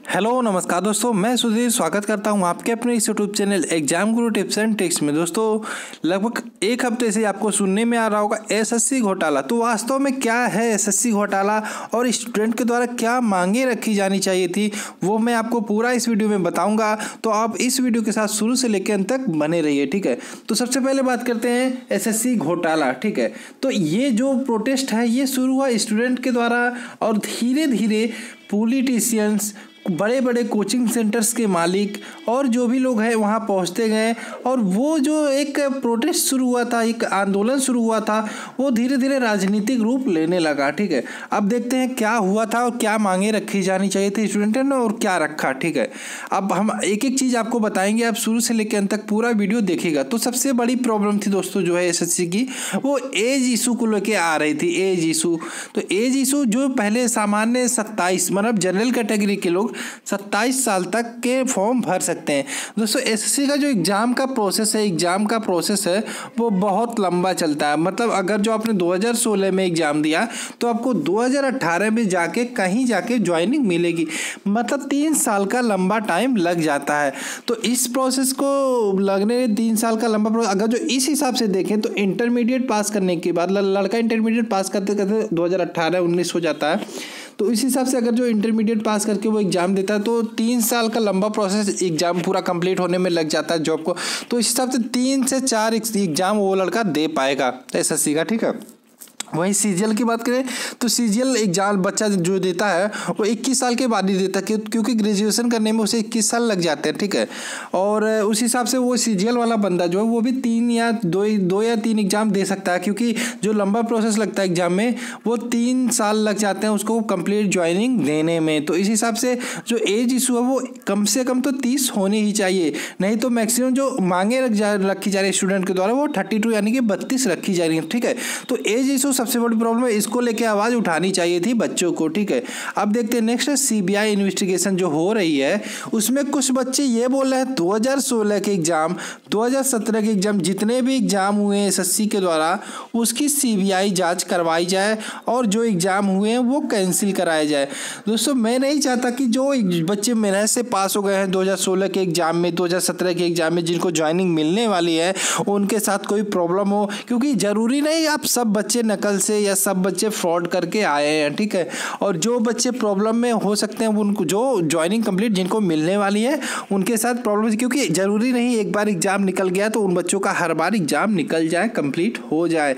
Hello नमस्कार दोस्तों, मैं सुधीर स्वागत करता हूं आपके अपने इस YouTube channel exam Guru tips and tricks में। दोस्तों लगभग एक हफ्ते से आपको सुनने में आ रहा होगा एसएससी घोटाला। तो वास्तव में क्या है एसएससी घोटाला और स्टूडेंट के द्वारा क्या मांगे रखी जानी चाहिए थी, वो मैं आपको पूरा इस वीडियो में बताऊंगा। तो आप इस वीडियो के साथ शुरू से लेकर अंत तक बने रहिए, ठीक है। तो सबसे पहले बात करते हैं एसएससी घोटाला, ठीक है। तो ये जो प्रोटेस्ट है ये शुरू हुआ स्टूडेंट के द्वारा और धीरे धीरे पॉलिटिशियंस, बड़े बड़े कोचिंग सेंटर्स के मालिक और जो भी लोग हैं वहाँ पहुँचते गए और वो जो एक प्रोटेस्ट शुरू हुआ था, एक आंदोलन शुरू हुआ था, वो धीरे धीरे राजनीतिक रूप लेने लगा, ठीक है। अब देखते हैं क्या हुआ था और क्या मांगे रखी जानी चाहिए थी स्टूडेंट ने और क्या रखा, ठीक है। अब हम एक एक चीज़ आपको बताएंगे, आप शुरू से लेकर अंत तक पूरा वीडियो देखिएगा। तो सबसे बड़ी प्रॉब्लम थी दोस्तों जो है एसएससी की, वो एज इशू को लेके आ रही थी। एज इशू, तो एज इशू जो पहले सामान्य 27 मतलब जनरल कैटेगरी के लोग 27 साल तक के फॉर्म भर सकते हैं। दोस्तों एसएससी का जो एग्ज़ाम का प्रोसेस है वो बहुत लंबा चलता है। मतलब अगर जो आपने 2016 में एग्ज़ाम दिया तो आपको 2018 में जाके कहीं जाके ज्वाइनिंग मिलेगी। मतलब 3 साल का लंबा टाइम लग जाता है। तो इस प्रोसेस को लगने 3 साल का लंबा प्रोसेस, अगर जो इस हिसाब से देखें तो इंटरमीडिएट पास करने के बाद लड़का इंटरमीडिएट पास करते करते 2018-19 हो जाता है। तो इस हिसाब से अगर जो इंटरमीडिएट पास करके वो एग्ज़ाम देता है तो 3 साल का लंबा प्रोसेस एग्ज़ाम पूरा कंप्लीट होने में लग जाता है जॉब को। तो इस हिसाब से 3 से 4 एग्ज़ाम वो लड़का दे पाएगा एसएससी का, ठीक है। वहीं सीजीएल की बात करें तो सीजीएल एग्जाम बच्चा जो देता है वो 21 साल के बाद ही देता है, क्योंकि ग्रेजुएशन करने में उसे 21 साल लग जाते हैं, ठीक है। और उस हिसाब से वो सीजीएल वाला बंदा जो है वो भी 3 या 2 या 3 एग्ज़ाम दे सकता है, क्योंकि जो लंबा प्रोसेस लगता है एग्ज़ाम में वो 3 साल लग जाते हैं उसको कंप्लीट ज्वाइनिंग देने में। तो इस हिसाब से जो एज इशू है वो कम से कम तो 30 होनी ही चाहिए, नहीं तो मैक्सिमम जो मांगे रखी जा रही है स्टूडेंट के द्वारा वो 32 यानी कि 32 रखी जा रही है, ठीक है। तो एज इशू सबसे बड़ी प्रॉब्लम है, इसको लेके आवाज उठानी चाहिए थी बच्चों को, ठीक है। अब देखते हैं नेक्स्ट सीबीआई इन्वेस्टिगेशन जो हो रही है उसमें कुछ बच्चे ये बोल रहे हैं 2016 के एग्जाम, 2017 के एग्जाम, जितने भी एग्जाम हुए एसएससी के द्वारा उसकी सीबीआई जांच करवाई जाए और जो एग्जाम हुए हैं वो कैंसिल कराया जाए। दोस्तों मैं नहीं चाहता कि जो बच्चे मेहनत से पास हो गए हैं 2016 के एग्जाम में, 2017 के एग्जाम में, जिनको ज्वाइनिंग मिलने वाली है उनके साथ कोई प्रॉब्लम हो, क्योंकि जरूरी नहीं आप सब बच्चे नकल से या सब बच्चे फ्रॉड करके आए हैं, ठीक है। और जो बच्चे प्रॉब्लम में हो सकते हैं उनको जो ज्वाइनिंग कंप्लीट जिनको मिलने वाली है उनके साथ प्रॉब्लम, क्योंकि जरूरी नहीं एक बार एग्जाम निकल गया तो उन बच्चों का हर बार एग्जाम निकल जाए, कंप्लीट हो जाए।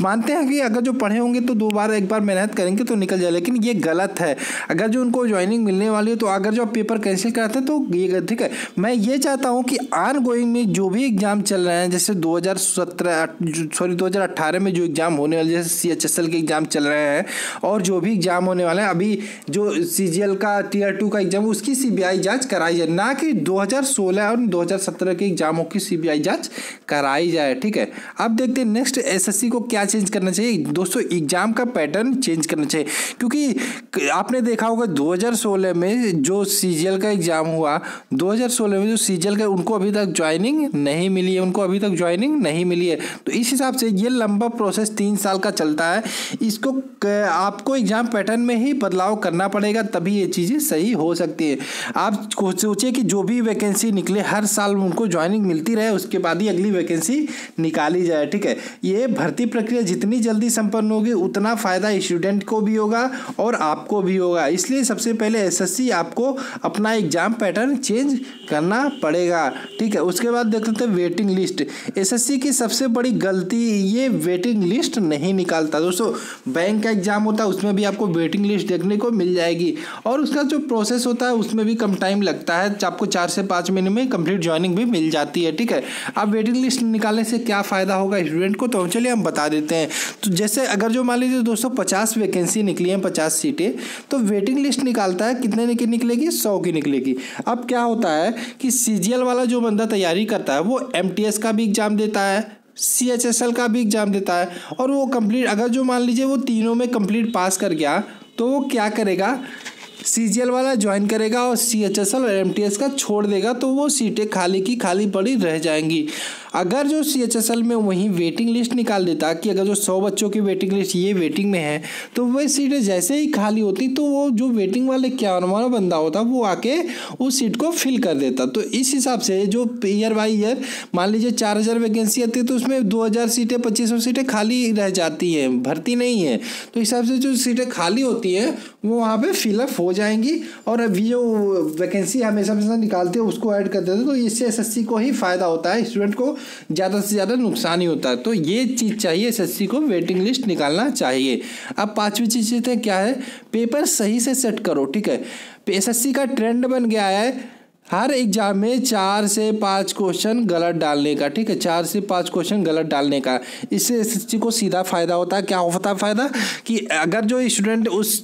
मानते हैं कि अगर जो पढ़े होंगे तो एक बार मेहनत करेंगे तो निकल जाए, लेकिन ये गलत है। अगर जो उनको ज्वाइनिंग मिलने वाली है तो अगर जो पेपर कैंसिल कराते हैं तो ये ठीक है। मैं ये चाहता हूँ कि ऑन गोइंग में जो भी एग्जाम चल रहे हैं, जैसे 2018 में जो एग्जाम होने वाले, जैसे सीएचएसएल के एग्जाम चल रहे हैं और जो भी एग्जाम होने वाले हैं, अभी जो सीजीएल का टीयर 2 का एग्जाम उसकी सीबीआई जांच कराई जाए, ना कि 2016 और 2017 के एग्जामों की सीबीआई जांच कराई जाए, ठीक है। अब देखते हैं नेक्स्ट एसएससी को क्या चेंज करना चाहिए। दोस्तों एग्जाम का पैटर्न चेंज करना चाहिए, क्योंकि आपने देखा होगा 2016 में जो सीजीएल का एग्जाम हुआ, 2016 में जो सीजीएल का उनको अभी तक ज्वाइनिंग नहीं मिली है, तो इस हिसाब से ये लंबा प्रोसेस 3 साल का चलता है। इसको आपको एग्जाम पैटर्न में ही बदलाव करना पड़ेगा, तभी ये चीज़ें सही हो सकती है। आप सोचिए कि जो भी वैकेंसी निकले हर साल उनको ज्वाइनिंग मिलती रहे, उसके बाद ही अगली वैकेंसी निकाली जाए, ठीक है। ये भर्ती प्रक्रिया जितनी जल्दी संपन्न होगी उतना फ़ायदा स्टूडेंट को भी होगा और आपको भी होगा। इसलिए सबसे पहले एसएससी आपको अपना एग्जाम पैटर्न चेंज करना पड़ेगा, ठीक है। उसके बाद देख लेते हैं वेटिंग लिस्ट। एसएससी की सबसे बड़ी गलती ये वेटिंग लिस्ट नहीं निकालता। दोस्तों बैंक का एग्जाम होता है उसमें भी आपको वेटिंग लिस्ट देखने को मिल जाएगी और उसका जो प्रोसेस होता है उसमें भी कम टाइम लगता है, आपको 4 से 5 महीने में कंप्लीट ज्वाइनिंग भी मिल जाती है, ठीक है। अब वेटिंग लिस्ट निकालने से क्या फ़ायदा होगा स्टूडेंट को, तो चलिए हम बता देते हैं। तो जैसे अगर जो मान लीजिए दोस्तों 50 वैकेंसी निकली हैं, 50 सीटें, तो वेटिंग लिस्ट निकालता है कितने की निकलेगी, 100 की निकलेगी। अब क्या होता है कि सीजीएल वाला जो बंदा तैयारी करता है वो एमटीएस का भी एग्जाम देता है, सीएचएसएल का भी एग्जाम देता है, और वो कंप्लीट अगर जो मान लीजिए वो तीनों में कंप्लीट पास कर गया तो वो क्या करेगा, सीजीएल वाला ज्वाइन करेगा और सीएचएसएल और एमटीएस का छोड़ देगा, तो वो सीटें खाली की खाली पड़ी रह जाएंगी। अगर जो CHSL में वहीं वेटिंग लिस्ट निकाल देता कि अगर जो 100 बच्चों की वेटिंग लिस्ट ये वेटिंग में है तो वह सीटें जैसे ही खाली होती तो वो जो वेटिंग वाले 51वां बंदा होता वो आके उस सीट को फिल कर देता। तो इस हिसाब से जो ईयर बाई ईयर मान लीजिए 4000 वैकेंसी आती है तो उसमें 2000 सीटें 2500 सीटें खाली रह जाती हैं, भर्ती नहीं है। तो इस हिसाब से जो सीटें खाली होती हैं वो वहाँ पे फिलअप हो जाएंगी और अभी जो वैकेंसी हमेशा निकालते हैं उसको ऐड कर देते हैं। तो इससे SSC को ही फ़ायदा होता है, स्टूडेंट को ज़्यादा से ज़्यादा नुकसान ही होता है। तो ये चीज़ चाहिए, SSC को वेटिंग लिस्ट निकालना चाहिए। अब 5वीं चीज़ क्या है, पेपर सही से सेट करो। ठीक है, SSC का ट्रेंड बन गया है हर एग्जाम में 4 से 5 क्वेश्चन गलत डालने का। ठीक है, 4 से 5 क्वेश्चन गलत डालने का। इससे SSC को सीधा फायदा होता है। क्या होता है फायदा कि अगर जो स्टूडेंट उस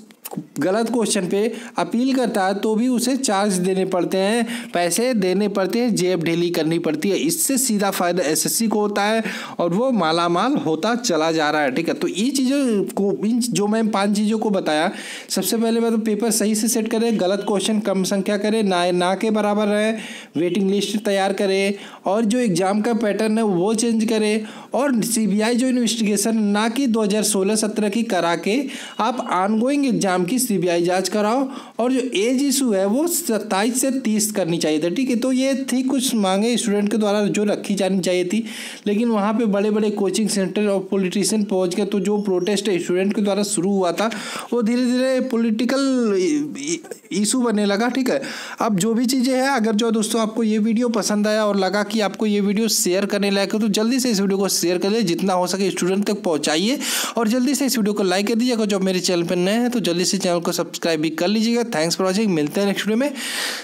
गलत क्वेश्चन पे अपील करता है तो भी उसे चार्ज देने पड़ते हैं, पैसे देने पड़ते हैं, जेब ढीली करनी पड़ती है। इससे सीधा फायदा SSC को होता है और वो मालामाल होता चला जा रहा है। ठीक है, तो ये चीज़ों को, इन जो मैं 5 चीज़ों को बताया, सबसे पहले मैं तो पेपर सही से सेट करें, गलत क्वेश्चन कम संख्या करें, ना के बराबर रहे, वेटिंग लिस्ट तैयार करें और जो एग्ज़ाम का पैटर्न है वो चेंज करें और CBI जो इन्वेस्टिगेशन ना कि 2016-17 की करा के आप ऑनगोइंग एग्जाम की CBI जांच कराओ और जो एज इशू है वो 27 से 30 करनी चाहिए थी। ठीक है, तो ये थी कुछ मांगे स्टूडेंट के द्वारा जो रखी जानी चाहिए थी, लेकिन वहाँ पे बड़े बड़े कोचिंग सेंटर और पॉलिटिशियन पहुँच गए। तो जो प्रोटेस्ट स्टूडेंट के द्वारा शुरू हुआ था वो धीरे धीरे पॉलिटिकल इशू बनने लगा। ठीक है, अब जो भी चीज़ें हैं, अगर जो दोस्तों आपको ये वीडियो पसंद आया और लगा कि आपको ये वीडियो शेयर करने लायक है तो जल्दी से इस वीडियो को शेयर कर दे, जितना हो सके स्टूडेंट तक पहुँचाइए और जल्दी से इस वीडियो को लाइक कर दीजिएगा। जो मेरे चैनल पर नए हैं तो जल्दी से चैनल को सब्सक्राइब भी कर लीजिएगा। थैंक्स फॉर वॉचिंग, मिलते हैं नेक्स्ट वीडियो में।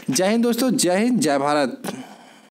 जय हिंद दोस्तों, जय हिंद, जय भारत।